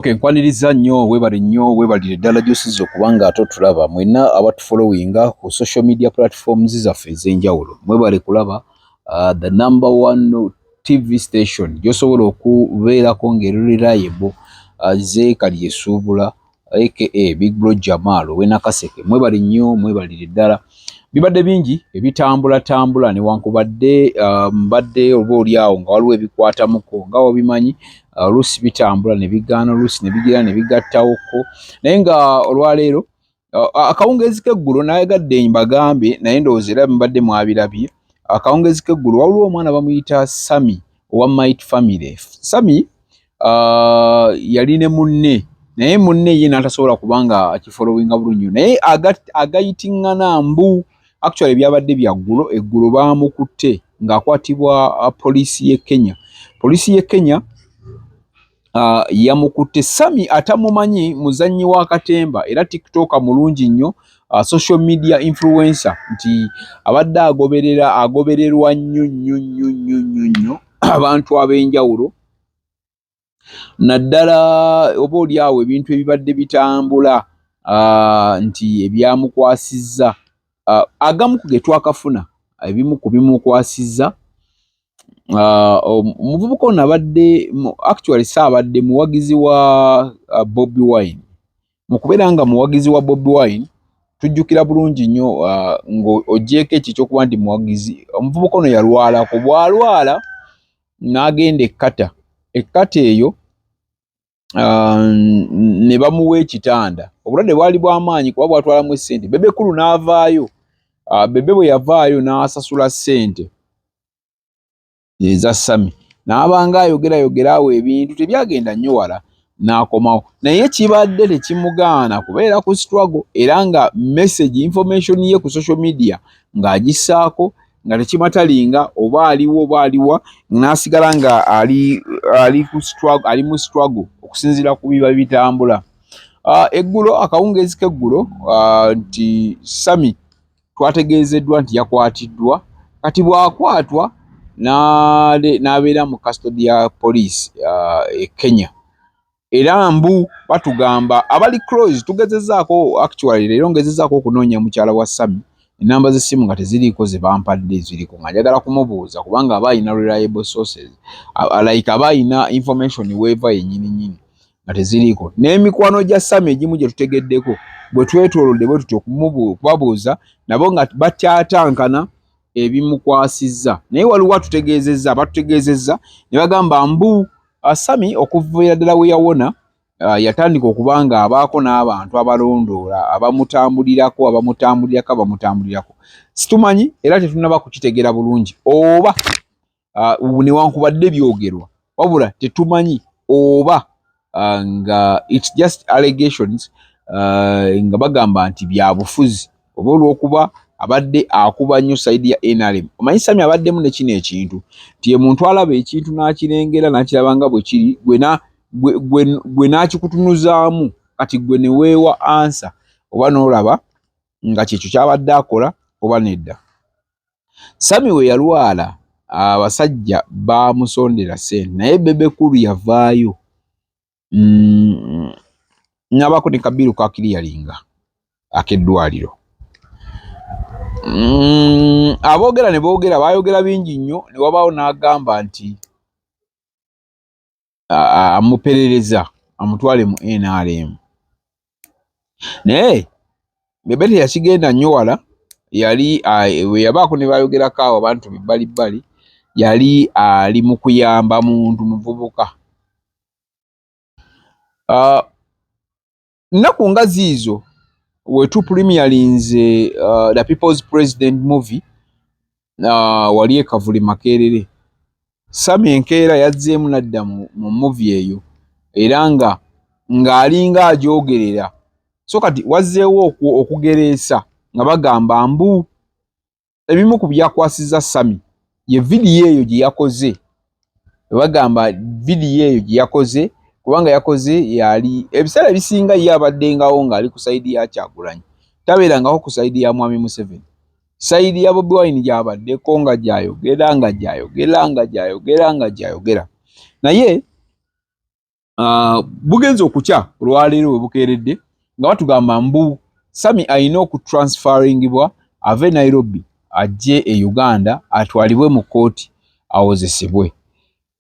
Okay, nkwaniriza nnyo weebalire ddala gy'osiza okubanga ate otulaba mwenna abatufollowinga ku social media platforms zaffe ez'enjawulo. Mwebale kulaba the number one TV station gy'osobola okubeerako ng'eri reliable Zeekali Esuubula aka Big Bro Jamal ow'e Nakaseke. Mwebale nnyo, mwebalire ddala. Bibadde bingi ebitambula newankubadde mbadde oba oliawo nga waliwo ebikwatamuko nga wabimanyi oluusi bitambula ne bigaana oluusi ne bigira ne bigattawoko naye nga olwaleero akawungeezi k'eggulo nayagadde mbagambe naye ndowooza era mbadde mwabirabye. Akawungeezi k'eggulo waliwo omwana bamuyita Samy owa Might Family. Samy yali ne munne naye munne ye n'atasobola kubanga akifollowinga bulungi naye agayitingana mbu actually byabadde byaggulo eggulo baamukutte ng'akwatibwa poliisi y'e Kenya. Poliisi y'e Kenya yamukutte. Samy atamumanyi muzannyi wa katemba era tiktoka mulungi nnyo, social media influencer nti abadde agobererwa nnyo abantu ab'enjawulo naddala oba oliawo ebintu ebibadde bitambula nti ebyamukwasizza agamu ku ge twakafuna ebimu ku bimukwasizza. Omuvubuka ono abadde actually saabadde muwagizi wa Bobi Wine. Mu kubeera nga muwagizi wa Bobi Wine tujjukira bulungi nnyo ng'oggyeko ekyo ndi muwagizi. Omuvubuka ono yalwalako, bw'alwala n'agenda ekkata eyo ne bamuwa ekitanda. Obulwadde bwali bw'amaanyi kuba bwatwalamu essente. Bebe kulu n'avaayo. Bebe bwe yavaayo n'asasula ssente eza Samy n'abanga ayogera awo ebintu tebyagenda nnyo wala n'akomawo naye kibadde tekimugaana kubeera ku struggle era nga message information ye ku social media ng'agissaako nga tekimatalinga oba aliwa n'asigala nga ali mu struggle okusinziira ku biba bitambula. Eggulo akawungeezi k'eggulo nti Samy twategeezeddwa nti yakwatiddwa kati bw'akwatwa n'abeera mu custody ya police e Kenya era mbu batugamba abali close tugezezzaako actually leero ngezezzaako okunoonya mukyala wa Samy enamba z'essimu nga teziriiko ze bampadde ziriko nga njagala kumubuuza kubanga aba ayina reliable sources like aba ayina information weeva yennyini nga teziriiko n'emikwano gya Samy egimu gye tutegeddeko bwe twetoolodde bwe tutyo okubabuuza nabo nga batyatankana ebimukwasizza naye waliwo batutegeezezza ne bagamba mbu Samy okuviira ddala we yawona yatandika okuba nga abaako n'abantu abalondoola abamutambulirako situmanyi era tetunaba kukitegeera bulungi oba newankubadde byogerwa wabula tetumanyi oba nga it's just allegations nga bagamba nti bya bufuzi oba olw'okuba abadde akuba nnyo sayidi ya NRM. Omanyi Samy abaddemu ne kino ekintu nti muntu alaba ekintu n'akirengera n'akiraba nga bwe kiri gwe n'akikutunuzaamu kati gwe ne weewa ansa oba n'olaba nga kyekyo kyabadde akola oba nedda. Samy we yalwala abasajja baamusondera ssente naye bebe kulu yavaayo n'abaako ne kabiru ka kiriyalinga ak'eddwaliro. Aboogera ne boogera baayogera bingi nnyo ne wabaawo n'agamba nti amuperereza amutwale mu NRM naye bebe teyakigenda nnyo wala yali we yabaako ne bayogerako awo abantu bibbalibbali yali ali mu kuyamba muntu muvubuka. Nnaku nga ziizo wetu premierinze the People's President movie wali e Kavuli Makerere. Samy enkeera yazzeemu nadda mu movie eyo era ng'alinga agyogerera so kati wazzeewo okugereesa nga bagamba mbu ebimu ku byakwasizza Samy ye vidiyo eyo gye yakoze bagamba vidiyo eyo gye yakoze kubanga yakoze yali ebiseera ebisinga ye abaddengawo ng'ali ku sayidi ya Kyagulanyi tabeerangako ku sayidi ya mwami Museven. Sayidi ya Bobi Wine gy'abaddeko nga gyayogera naye bugenzo okukya olwaleero we bukeeredde nga batugamba mbu Samy alina okutransferingibwa ave Nairobi ajje e Uganda atwalibwe mu kooti awozesebwe.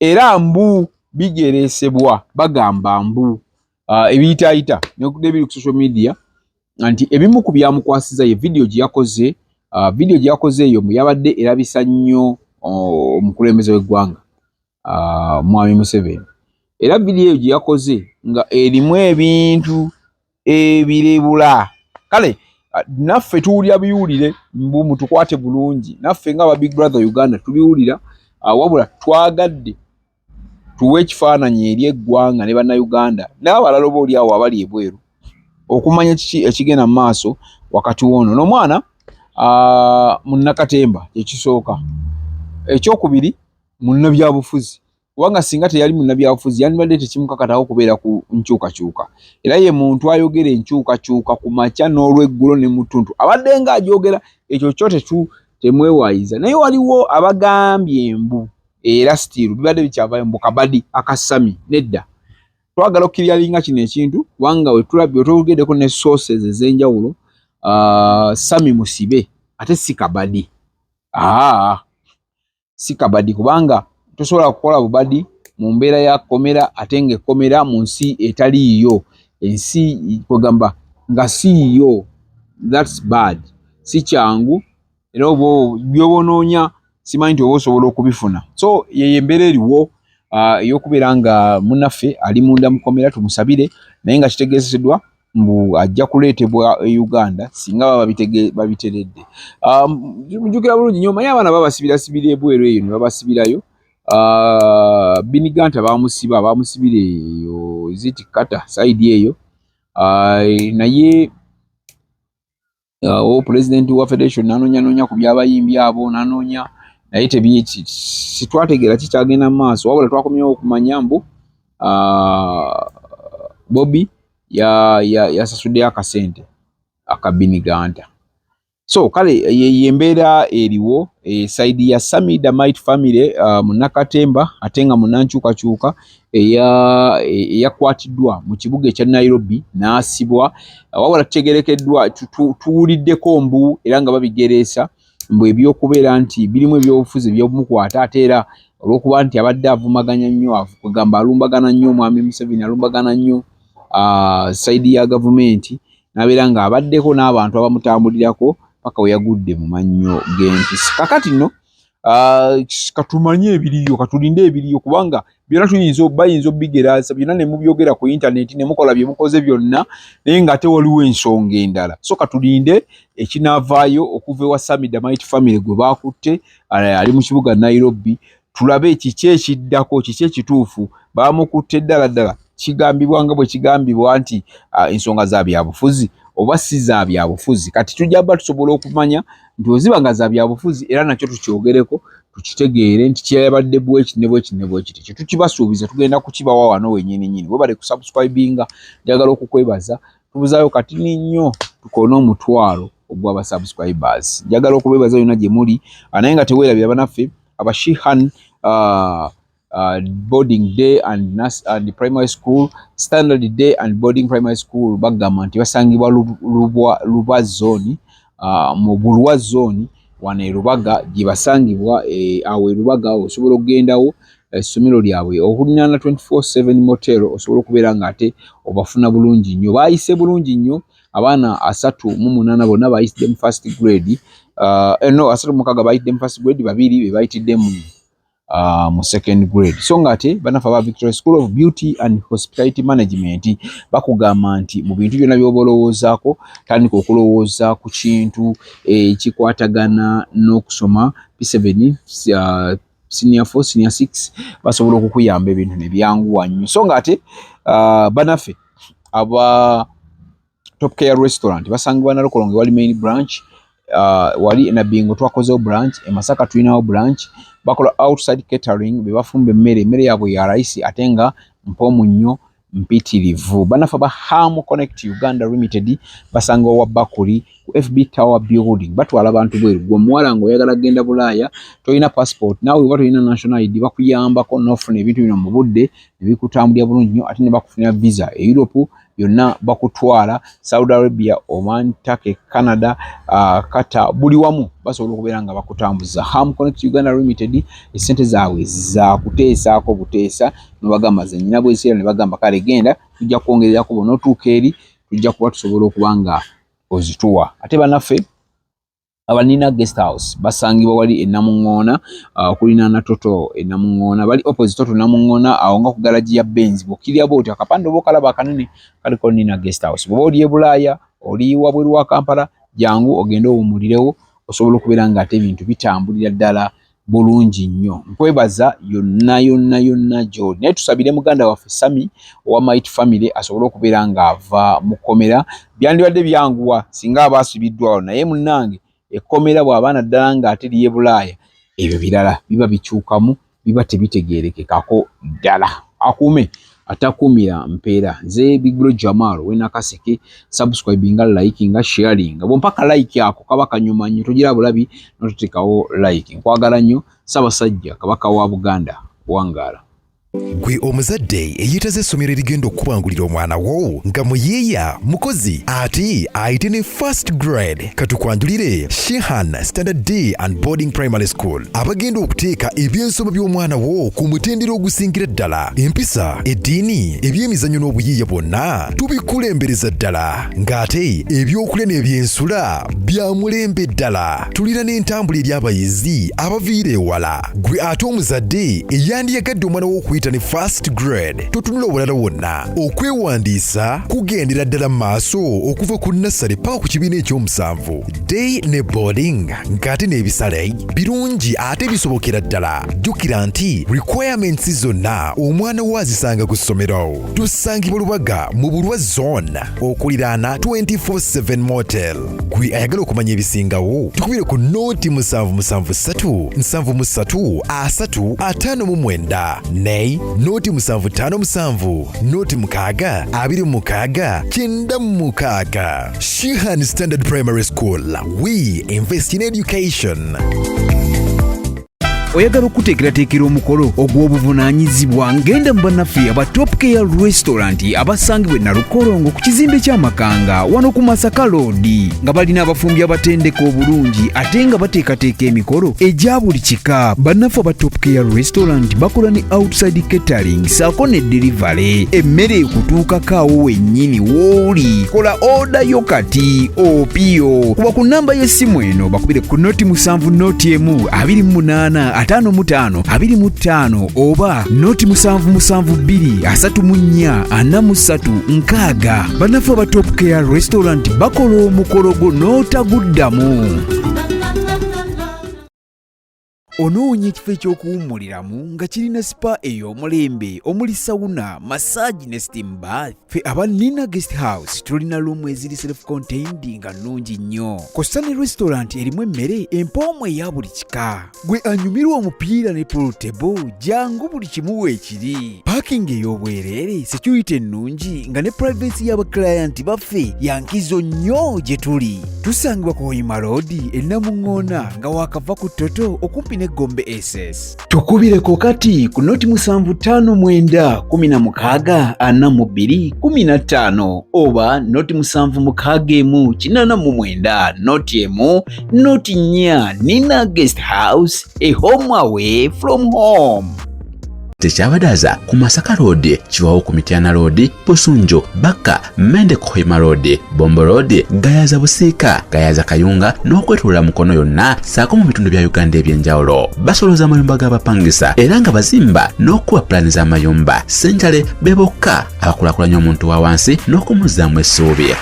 Era mbu bigeresebwa bagamba mbu ebiyitaayita n'ebiri ku social media nti ebimu ku byamukwasiza ye video gye yakoze eyo yabadde erabisa nnyo omukulembeze w'eggwanga Mwami Museven. Era video eyo gye yakoze nga erimu ebintu ebirebula. Kale naffe tuwulira biwulire mbu mutukwate bulungi, naffe nga aba Big Brother Uganda tubiwulira, wabula twagadde tuwe ekifaananyi eri eggwanga ne bannayuganda n'abalala oba oli awo abali ebweru okumanya kiki ekigenda mu maaso wakati w'ono n'omwana munnakatemba ekisooka. Ekyokubiri munnabyabufuzi, kubanga singa teyali munnabyabufuzi yandibadde tekimukakatawo okubeera ku nkyukakyuka. Era ye muntu ayogera enkyukakyuka ku makya n'olweggulo ne mutuntu abadde nga agyogera ekyo kyo temwewayiza. Naye waliwo abagambye mbu era still bibadde bikyavayo mbu kabadi aka Samy nedda. Twagala okkiryalinga kino ekintu kubanga we tulabye twogeddeko ne sources ez'enjawulo. Samy musibe ate si kabadi. Si kabadi kubanga tosobola kukola bubadi mu mbeera ya komera ate nga ekkomera mu nsi etaliiyo. Ensi kwegamba nga siiyo, that's bad. Si kyangu era by'obonoonya simanyi nti oba osobola okubifuna. So ye embeera eriwo ey'okubeera nga munnaffe ali munda mu komera, tumusabire, naye nga kitegeezeddwa mbu ajja kuleetebwa e Uganda singa baba babiteredde. Mujjukira bulungi nnyo omanyi abaana babasibirasibira ebweru eyo ne babasibirayo. Biniganta bamusibira eyo ziti kata side eyo. Naye President wa Federation nanoonya ku by'abayimbi abo nanoonya, naye sitwategeera kikyagenda mu maaso, wabula twakomyewo okumanya mbu Bobi yasasuddeyo akasente akabiniganta. So kale ye embeera eriwo side ya Samy the Might family munnakatemba ate nga munnankyukakyuka eyakwatiddwa mu kibuga ekya Nairobi n'asibwa. Wabula tutegerekeddwa tuwuliddeko mbu era nga babigereesa mbu ebyokubeera nti birimu ebyobufuzi eby'omukwata ate era olw'okuba nti abadde avumaganya nnyo kugamba alumbagana nnyo Mwami Museven, alumbagana nnyo side ya gavumenti, n'abeera nga abaddeko n'abantu abamutambulirako paka we yagudde mu mannyo g'empisi. Kakati nno katumanye ebiriyo, katulinde ebiriyo kubanga byonna bayinza obigeraasa, byonna ne mubyogera ku intaneti ne mukola bye mukoze byonna naye nga ate waliwo ensonga endala. So katulinde ekinaavaayo okuva ewa Samy the Might family gwe baakutte ali mu kibuga Nairobi, tulabe kiki ekiddako, kiki ekituufu. Baamukutte ddala kigambibwa nga bwe kigambibwa nti ensonga za byabufuzi oba si za byabufuzi. Kati tujja bba tusobola okumanya nti oziba nga za byabufuzi era nakyo tukyogereko tukitegeere nti kyabadde bweki ne bweki ne bweki. Kye tukibasuubiza tugenda kukibawa wano wennyini. Webale kusubscribinga, njagala okukwebaza. Tubuzaayo kati nnyo tukoona omutwalo ogw'abasubscribers. Njagala okubebaza yonna gye muli, naye nga teweerabira banaffe abashihan boarding day and primary school, standard day and boarding primary school bagamba nti basangibwa Luba zone mu Bulwa zone wane Rubaga gye basangibwa awo Rubaga osobola okugendawo essomero lyabwe okulinana 24/7 motel osobola okubeera nga ate obafuna bulungi nnyo. Baayise bulungi nnyo abaana 38 bonna baayise mu first grade. 36 baayite mu first grade, 2 be baayitidde mu second grade. So ngate banafa ba Victoria School of Beauty and Hospitality Management bakugamba nti mu bintu byonna by'obolowoozaako tandika okulowooza ku kintu ekikwatagana n'okusoma P7 senior 4 senior 6 basobola okukuyamba ebintu ne byanguwa nnyo. So ngate banafe aba Top Care Restaurant basangibwa Nalokolonge wali main branch, wali na Bingo twakozeho branch, e Masaka tulinawo branch. Bakola outside catering bebafumba emmere yaabwe ya raisi ate nga mpomu nnyo mpitirivu. Banafa ba Ham Connect Uganda Limited basanga wa Bakuli ku FB Tower Building batwala abantu bweru gwe muwala ngo oyagala genda Bulaaya toyina passport nawe bwe toyina national ID bakuyambako n'ofuna ebintu bino mu budde ebikutambulira bulungi nnyo ate ne bakufunira visa e Europe yonna bakutwala Saudi Arabia, Oman, Turkey, Canada, Qatar buli wamu basobola okubeera nga bakutambuza. Ham Connect Uganda Limited esente zaabwe za kuteesaako buteesa nobagamba ze nnyina bw'eseera ne bagamba kale genda tujja kwongererako bonootuuka eri tujja kuba tusobola okuba nga ozituwa. Ate bannaffe abanina guest house basangibwa wali e Namuŋŋoona okulinaana Toto e Namuŋŋoona bali opposite Toto Namuŋŋoona awo nga ku galaji ya Benz bukirya bwoti akapande obokalaba akanene kaliko nina guest house. Bw'oba oli e Bulaaya oli wabweru wa Kampala jangu ogende owumulirewo osobola okubeera nga ate ebintu bitambulira ddala bulungi nnyo. Nkwebaza yonna gy'oli naye tusabire muganda waffe Samy owa Might Family asobole okubeera ng'ava mu kkomera. Byandibadde byanguwa singa abaasibiddwawo naye munnange ekkomera bw'abaana ddala ng'ate liye Bulaaya ebyo birala biba bikyukamu biba tebitegeerekekako ddala. Akuume atakuumira mpeera. Nze Big Bro Jamal Wenakaseke subscribe nga like nga sharing bompaka like yako kaba kanyuma nnyo tugira bulabi notutekawo like. Nkwagala nnyo Ssaabasajja Kabaka wa Buganda wangaala. Gwe omuzadde eyitaze essomero erigenda okubangulira omwana wo nga muyiiya mukozi ate ayite ne first grade katukwanjulire Shehan Standard Day and Boarding Primary School abagenda okuteeka ebyensoma by'omwana wo ku mutendera ogusingira ddala. Empisa, eddiini, ebyemizannyo n'obuyiiya bwonna tubikulembereza ddala ng'ate ebyokulya n'ebyensula bya mulembe ddala. Tulina n'entambula eri abayizi abaviira ewala. Gwe ate omuzadde eyandiyagadde omwana wo okuyita ne first grade totunula obulala wonna okwewandiisa kugendera ddala maaso okuva ku nursery paka ku kibiina ekyomusanvu. Day ne boarding ng'ate n'ebisale birungi ate bisobokera ddala. Jjukira nti requirements zonna omwana wo azisanga ku ssomero. Tusangibwa Lubaga mu Bulwa Zone okuliraana 24/7 motel. Gwe ayagala okumanya ebisingawo tukubire ku nooti 773 73 359 ne noti 757 noti 6 26 96. Shehan Standard Primary School. We invest in education. Oyagala okuteekerateekera omukolo ogw'obuvunaanyizibwa ngenda mu bannaffe aba Top Care Restaurant abasangibwa e Nalukolongo ku kizimbe ky'Amakanga wano ku Masaka Road nga balina abafumbi abatendeka obulungi ate nga bateekateeka emikolo egya buli kika. Bannaffe aba Top Care Restaurant bakola ne outside catering saako ne delivery. Emmere ekutuukako awo wennyini w'oli. Kola order yo kati opiyo kuba ku nnamba y'essimu eno bakubire ku noti 7 noti 1 25 25 oba noti 772 34 43 Bannaffe aba Top Care Restaurant bakola omukolo gwo n'otaguddamu. Onoonya ekifo eky'okuwummuliramu nga kirina spa ey'omulembe omuli sauna, massage ne steam bath. Ffe aba Nina Guest House tulina luumu eziri self-contained nga nnungi nnyo. Kosta ne restaurant erimu emmere empoomu eya buli kika. Gwe anyumirwa omupiira ne pool table jangu buli kimu weekiri. Parking ey'obwereere, security ennungi nga ne privacy y'abaclient baffe yankizo nnyo gye tuli. Tusangibwa ku Hoima Road e Namuŋŋoona nga waakava ku Toto okumpi ne Gombe SS. Tukubireko kati ku noti 759 16 42 15 oba noti 761 89 noti 1 noti 4. Nina Guest House, a home away from home. Tekyabadaza ku Masaka Road, Chiwawo ku Mityana Road, Busunjo, Baka, Mende ku Hoima Road, Bombo Road, Gayaza Busiika, Gayaza Kayunga n'okwetulula Mukono yonna saako mu bitundu bya Uganda eby'enjawulo. Basoloza amayumba g'abapangisa era nga bazimba n'okuwa pulaani z'amayumba. Ssenkyale be bokka abakulaakulanya omuntu wa wansi n'okumuzzaamu essuubi.